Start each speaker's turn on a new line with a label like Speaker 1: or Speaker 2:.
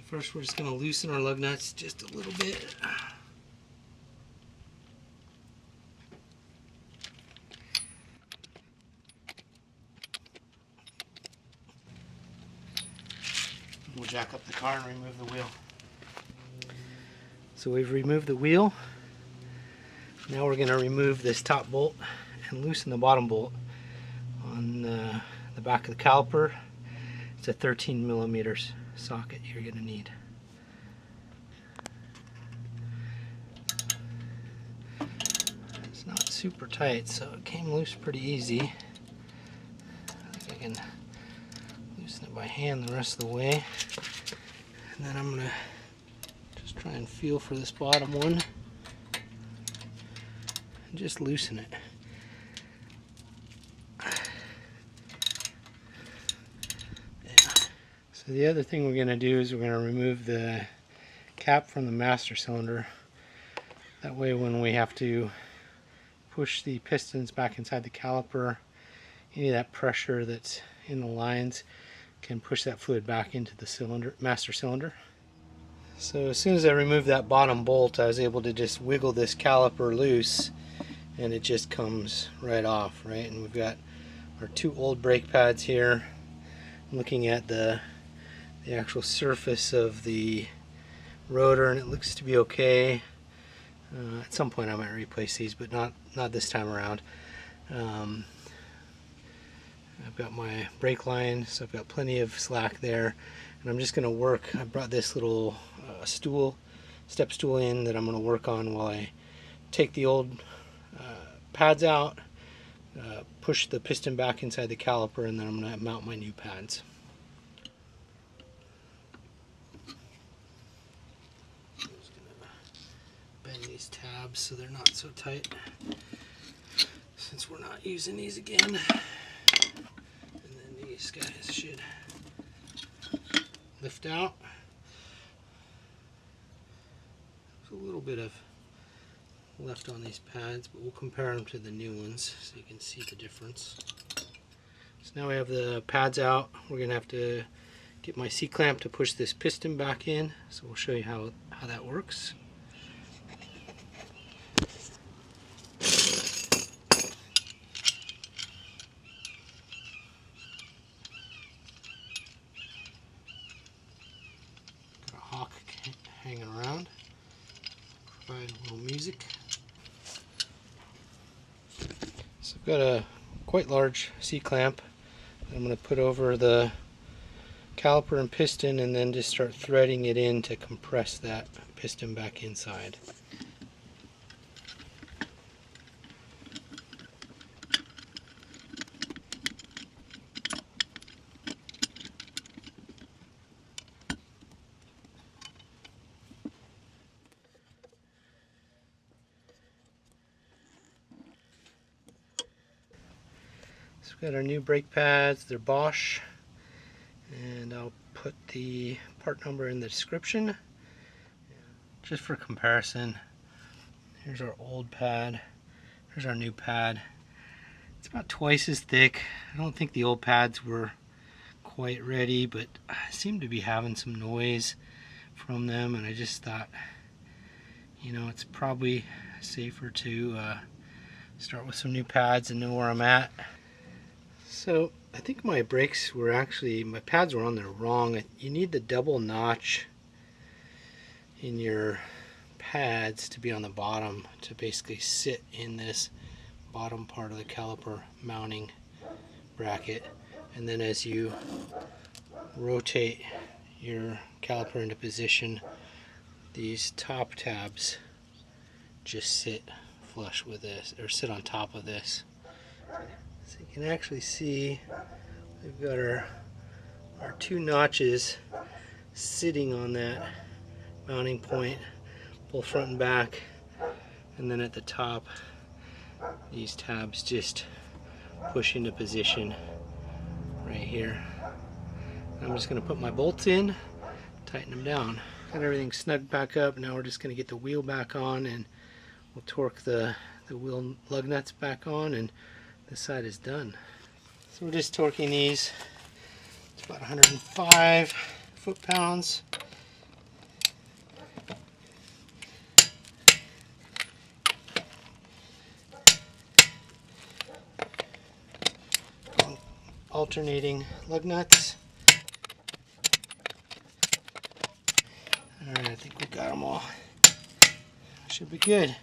Speaker 1: First we're just going to loosen our lug nuts just a little bit. We'll jack up the car and remove the wheel. So we've removed the wheel. Now we're going to remove this top bolt and loosen the bottom bolt on the back of the caliper. It's a 13 millimeters socket you're going to need. It's not super tight, so it came loose pretty easy. I think I can loosen it by hand the rest of the way. And then I'm going to just try and feel for this bottom one and just loosen it. So the other thing we're going to do is we're going to remove the cap from the master cylinder. That way when we have to push the pistons back inside the caliper, any of that pressure that's in the lines can push that fluid back into the cylinder, master cylinder. So as soon as I removed that bottom bolt, I was able to just wiggle this caliper loose and it just comes right off, right? And we've got our two old brake pads here. I'm looking at the actual surface of the rotor and it looks to be okay. At some point I might replace these, but not this time around. I've got my brake line, so I've got plenty of slack there, and I'm just going to work. I brought this little step stool in that I'm going to work on while I take the old pads out, push the piston back inside the caliper, and then I'm going to mount my new pads. These tabs so they're not so tight, since we're not using these again. And then these guys should lift out. There's a little bit of left on these pads, but we'll compare them to the new ones so you can see the difference. So now we have the pads out. We're going to have to get my C-clamp to push this piston back in, so we'll show you how that works. Hanging around, provide a little music. So I've got a quite large C-clamp that I'm going to put over the caliper and piston and then just start threading it in to compress that piston back inside. We've got our new brake pads. They're Bosch, and I'll put the part number in the description just for comparison. Here's our old pad, here's our new pad. It's about twice as thick. I don't think the old pads were quite ready, but I seem to be having some noise from them, and I just thought, you know, it's probably safer to start with some new pads and know where I'm at. So I think my brakes were actually, my pads were on there wrong. You need the double notch in your pads to be on the bottom to basically sit in this bottom part of the caliper mounting bracket, and then as you rotate your caliper into position, these top tabs just sit flush with this, or sit on top of this. So you can actually see we've got our two notches sitting on that mounting point, both front and back, and then at the top these tabs just push into position right here. I'm just going to put my bolts in, tighten them down. Got everything snugged back up. Now we're just going to get the wheel back on, and we'll torque the wheel lug nuts back on, and this side is done. So we're just torquing these. It's about 105 foot-pounds. alternating lug nuts. Alright, I think we got them all. Should be good.